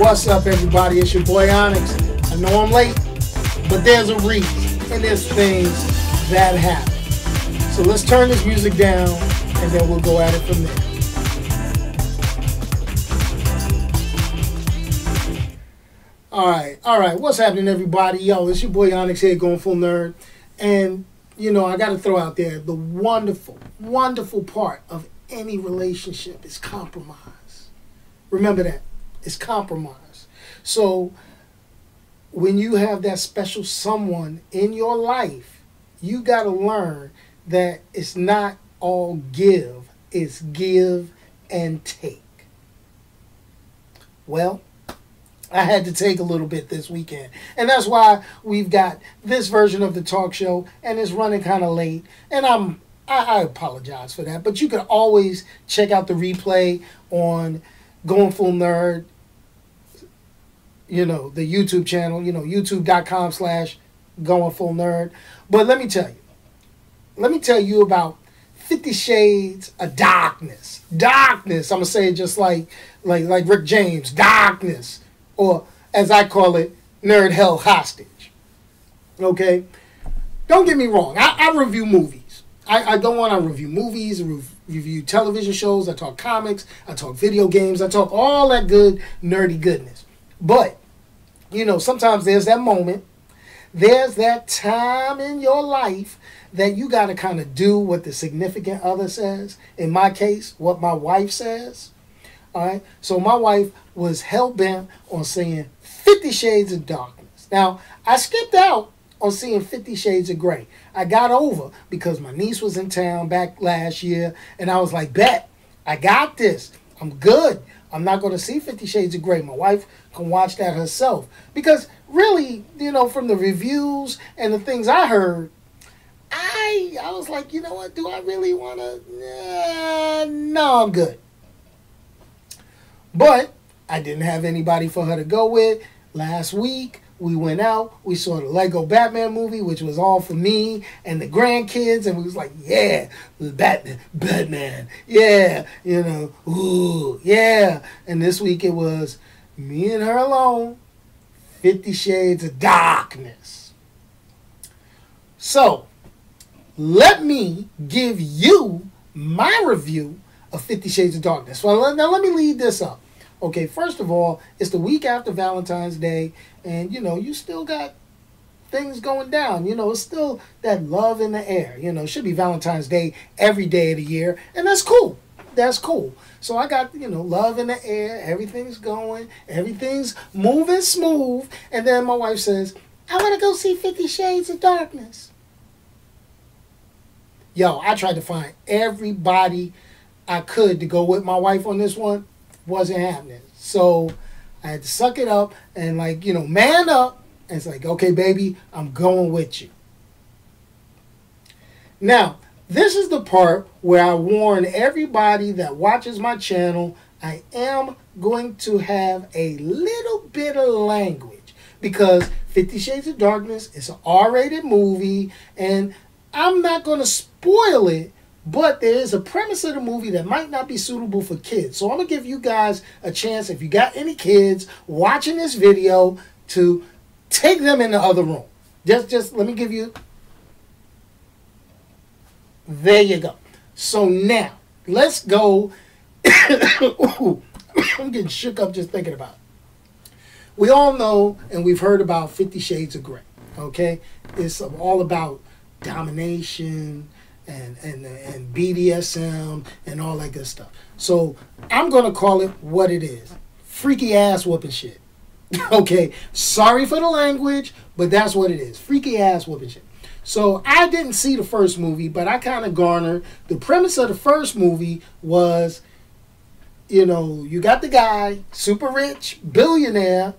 What's up, everybody? It's your boy Onyx. I know I'm late, but there's a reason, and there's things that happen. So let's turn this music down, and then we'll go at it from there. All right. What's happening, everybody? Yo, it's your boy Onyx here, Going Full Nerd. And, you know, I got to throw out there the wonderful, wonderful part of any relationship is compromise. Remember that. It's compromise. So when you have that special someone in your life, you got to learn that it's not all give. It's give and take. Well, I had to take a little bit this weekend. And that's why we've got this version of the talk show, and it's running kind of late. And I apologize for that. But you can always check out the replay on Going Full Nerd, you know, the YouTube channel, you know, youtube.com/GoingFullNerd. But let me tell you about 50 Shades of Darkness. Darkness. I'm going to say it just like Rick James. Darkness. Or, as I call it, Nerd Held Hostage. Okay? Don't get me wrong. I review movies. I go on, I review movies, review television shows, I talk comics, I talk video games, I talk all that good, nerdy goodness. But, you know, sometimes there's that moment, there's that time in your life that you got to kind of do what the significant other says. In my case, what my wife says. All right? So my wife was hell-bent on seeing 50 Shades of Darkness. Now, I skipped out on seeing 50 Shades of Grey. I got over because my niece was in town back last year, and I was like, bet, I got this. I'm good. I'm not going to see 50 Shades of Grey. My wife can watch that herself. Because really, you know, from the reviews and the things I heard, I was like, you know what, do I really want to? No, I'm good. But I didn't have anybody for her to go with. Last week, we went out, we saw the Lego Batman movie, which was all for me and the grandkids, and we was like, yeah, Batman, yeah, you know, ooh, yeah. And this week it was me and her alone, 50 Shades of Darkness. So, let me give you my review of 50 Shades of Darkness. Well, now let me lead this up. Okay, first of all, it's the week after Valentine's Day, and, you know, you still got things going down. You know, it's still that love in the air. You know, it should be Valentine's Day every day of the year, and that's cool. That's cool. So I got, you know, love in the air. Everything's going. Everything's moving smooth. And then my wife says, I want to go see 50 Shades of Darkness. Yo, I tried to find everybody I could to go with my wife on this one. Wasn't happening. So I had to suck it up and, like, you know, man up. And it's like, okay, baby, I'm going with you. Now, this is the part where I warn everybody that watches my channel, I am going to have a little bit of language because 50 Shades of Darkness is an R-rated movie, and I'm not going to spoil it. But there is a premise of the movie that might not be suitable for kids. So I'm going to give you guys a chance, if you got any kids watching this video, to take them in the other room. Just let me give you... There you go. So now, let's go... Ooh, I'm getting shook up just thinking about it. We all know, and we've heard about 50 Shades of Grey. Okay? It's all about domination... And BDSM and all that good stuff. So I'm going to call it what it is. Freaky ass whooping shit. Okay, sorry for the language, but that's what it is. Freaky ass whooping shit. So I didn't see the first movie, but I kind of garnered. The premise of the first movie was, you know, you got the guy, super rich, billionaire,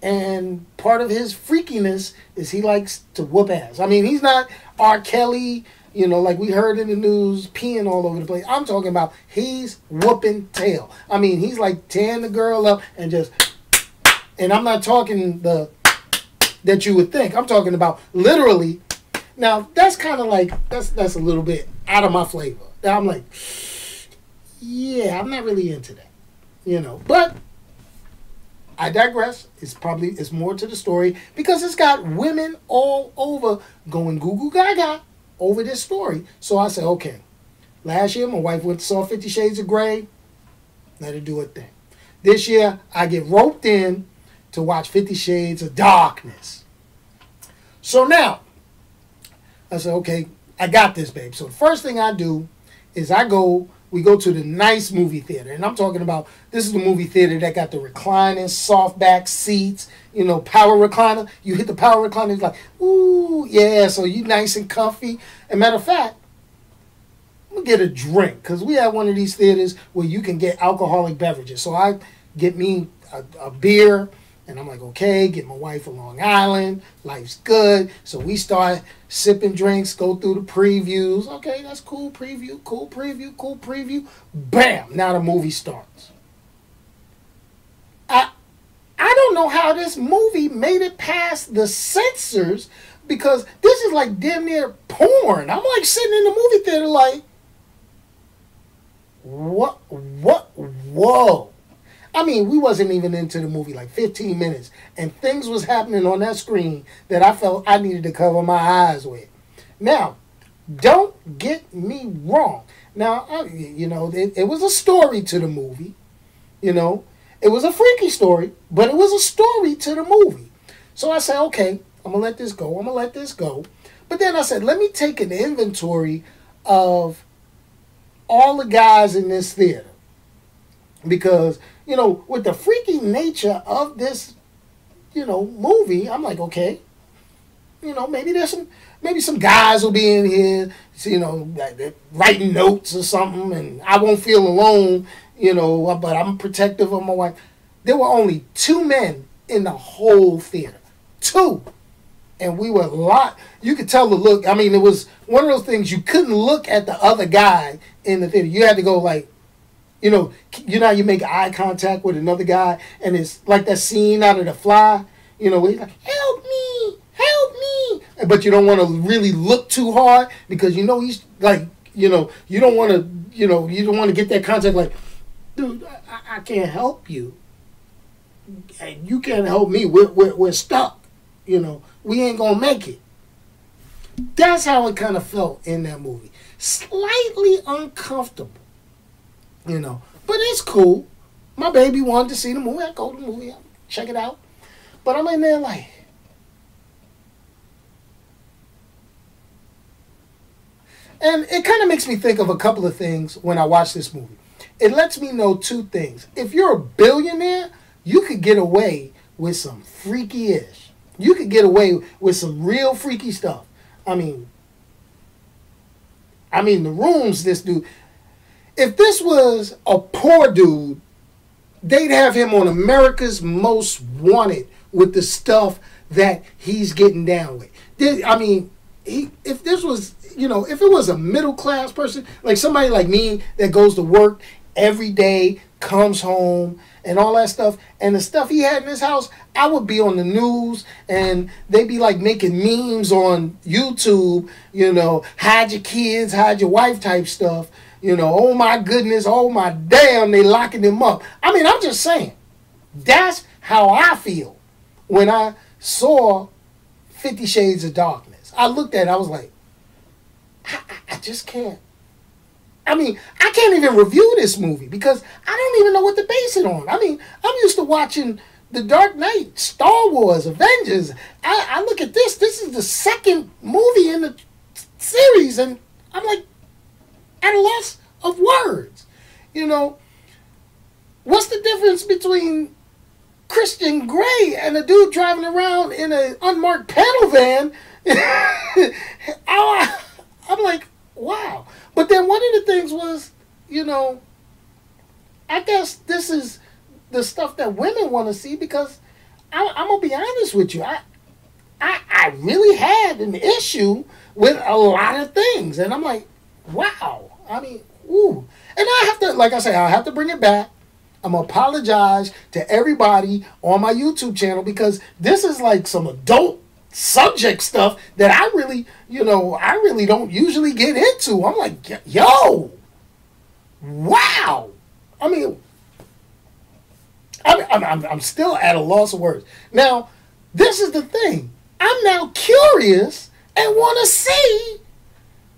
and part of his freakiness is he likes to whoop ass. I mean, he's not R. Kelly, you know, like we heard in the news, peeing all over the place. I'm talking about he's whooping tail. I mean, he's like tearing the girl up and just... And I'm not talking the... that you would think. I'm talking about literally... Now, that's kind of like... That's a little bit out of my flavor. I'm like... Yeah, I'm not really into that. You know, but... I digress. It's more to the story because it's got women all over going goo goo gaga over this story. So I said, okay. Last year, my wife went to saw 50 Shades of Grey. Let her do her thing. This year, I get roped in to watch 50 Shades of Darkness. So now, I said, okay, I got this, babe. So the first thing I do is we go to the nice movie theater. And I'm talking about, this is the movie theater that got the reclining, soft back seats, power recliner. You hit the power recliner, it's like, ooh, yeah, so you nice and comfy. And matter of fact, I'm going to get a drink because we have one of these theaters where you can get alcoholic beverages. So I get me a beer, and I'm like, okay, get my wife a Long Island. Life's good. So we start sipping drinks, go through the previews. Okay, that's cool preview, cool preview, cool preview. Bam! Now the movie starts. I don't know how this movie made it past the censors because this is like damn near porn. I'm like sitting in the movie theater like, what, whoa. I mean, we wasn't even into the movie like 15 minutes, and things was happening on that screen that I felt I needed to cover my eyes with. Now, don't get me wrong. Now, it was a story to the movie. It was a freaky story, but it was a story to the movie. So I said, okay, I'm going to let this go. But then I said, let me take an inventory of all the guys in this theater. Because, with the freaky nature of this, movie, I'm like, okay, maybe some guys will be in here, writing notes or something, and I won't feel alone, but I'm protective of my wife. There were only 2 men in the whole theater. 2. And we were you could tell the look. I mean, it was one of those things you couldn't look at the other guy in the theater. You had to go like, how you make eye contact with another guy, and it's like that scene out of The Fly, where he's like, help me, but you don't want to really look too hard because he's like, you don't want to get that contact like, dude, I can't help you, and you can't help me. We're stuck, we ain't gonna make it. That's how it kind of felt in that movie. Slightly uncomfortable. But it's cool. My baby wanted to see the movie. I go to the movie, I check it out. But I'm in there like, and it kind of makes me think of a couple of things when I watch this movie. It lets me know 2 things. If you're a billionaire, you could get away with some freaky-ish. You could get away with some real freaky stuff. I mean, the rooms this dude... If this was a poor dude, they'd have him on America's Most Wanted with the stuff that he's getting down with. If this was, if it was a middle-class person, like somebody like me that goes to work every day, comes home, and all that stuff, and the stuff he had in his house, I would be on the news, and they'd be like making memes on YouTube, hide your kids, hide your wife type stuff. Oh my goodness, oh my damn, they locking him up. I mean, I'm just saying, that's how I feel when I saw 50 Shades of Darkness. I looked at it, I was like, I just can't. I mean, I can't even review this movie because I don't even know what to base it on. I mean, I'm used to watching The Dark Knight, Star Wars, Avengers. I look at this is the 2nd movie in the series, and I'm like, at a loss of words. What's the difference between Christian Grey and a dude driving around in an unmarked panel van? I'm like, wow. But then one of the things was, I guess this is the stuff that women want to see because I'm going to be honest with you. I really had an issue with a lot of things. And I'm like, wow. I mean, ooh. And I have to, like I say, I have to bring it back. I'm going to apologize to everybody on my YouTube channel because this is like some adult subject stuff that I really don't usually get into. I'm like, yo, wow. I mean, I'm still at a loss of words. Now, this is the thing. I'm now curious and want to see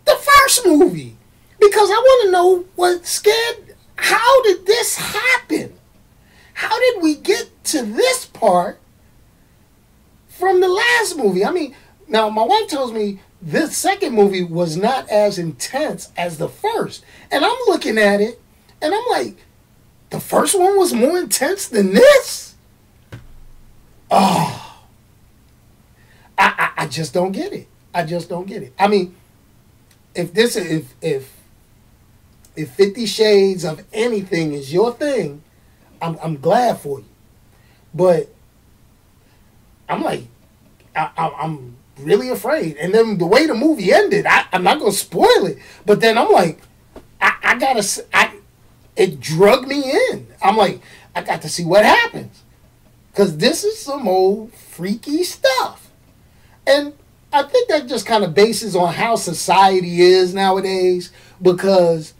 the first movie because I want to know what scared. How did this happen? How did we get to this part from the last movie? I mean, now my wife tells me this second movie was not as intense as the first, and I'm looking at it and I'm like, the first one was more intense than this? Oh. I just don't get it. I just don't get it. I mean, if 50 Shades of anything is your thing, I'm glad for you. But I'm like, I'm really afraid. And then the way the movie ended, I'm not gonna spoil it. But then I'm like, it drug me in. I'm like, I got to see what happens. Because this is some old freaky stuff. And I think that just kind of bases on how society is nowadays. Because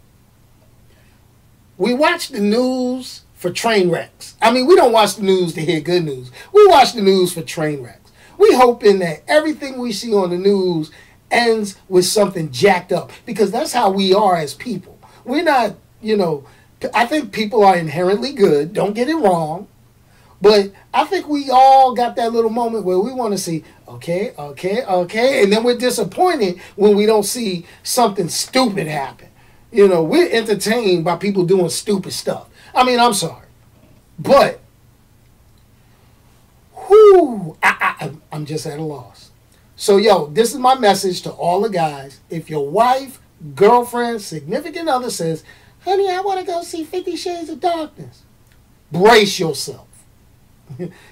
we watch the news for train wrecks. I mean, we don't watch the news to hear good news. We watch the news for train wrecks. We hoping that everything we see on the news ends with something jacked up. Because that's how we are as people. We're not, I think people are inherently good. Don't get it wrong. But I think we all got that little moment where we want to see, okay. And then we're disappointed when we don't see something stupid happen. We're entertained by people doing stupid stuff. I mean, I'm sorry. But, I'm just at a loss. So, this is my message to all the guys. If your wife, girlfriend, significant other says, honey, I want to go see 50 Shades of Darkness, brace yourself.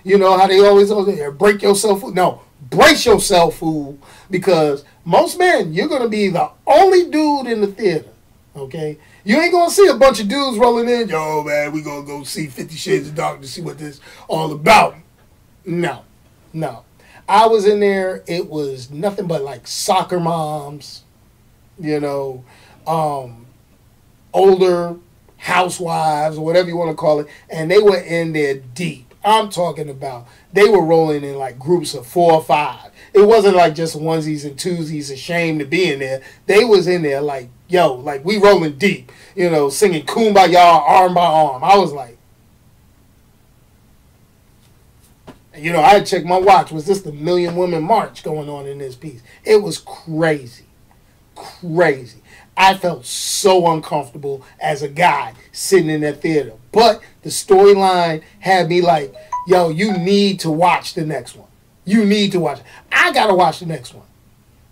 You know how they always say, break yourself. No, brace yourself, fool. Because most men, you're going to be the only dude in the theater. Okay? You ain't going to see a bunch of dudes rolling in. Yo, man, we going to go see 50 Shades of Darkness to see what this all about. No. I was in there. It was nothing but like soccer moms, older housewives or whatever you want to call it. And they were in there deep. I'm talking about they were rolling in like groups of 4 or 5. It wasn't like just onesies and twosies ashamed to be in there. They was in there like, like we rolling deep, singing Kumbaya arm by arm. I was like, I had to check my watch. Was this the Million Women March going on in this piece? It was crazy. Crazy. I felt so uncomfortable as a guy sitting in that theater. But the storyline had me like, you need to watch the next one. You need to watch it. I got to watch the next one.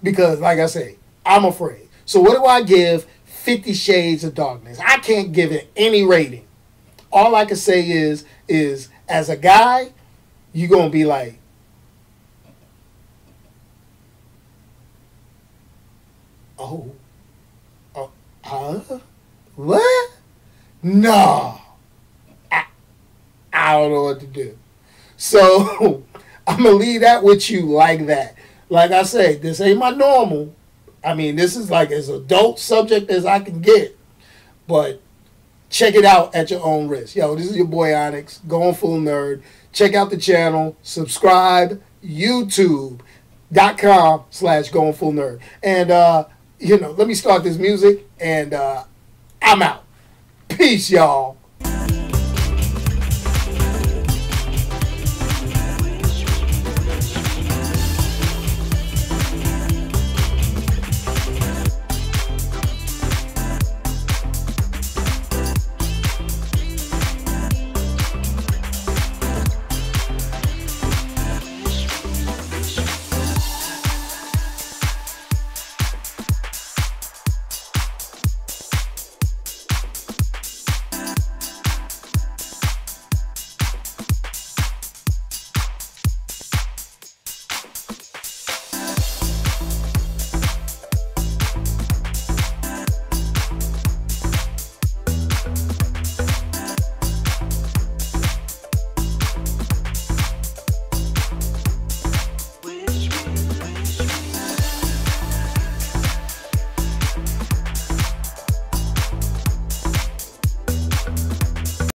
Because, like I say, I'm afraid. So what do I give 50 Shades of Darkness? I can't give it any rating. All I can say is as a guy, you're going to be like, oh. What? No. I don't know what to do. So, I'm going to leave that with you like that. Like I say, this ain't my normal. I mean, this is like as adult subject as I can get. But check it out at your own risk. This is your boy Onyx, Going Full Nerd. Check out the channel. Subscribe. YouTube.com/GoingFullNerd. And, let me start this music, and I'm out. Peace, y'all.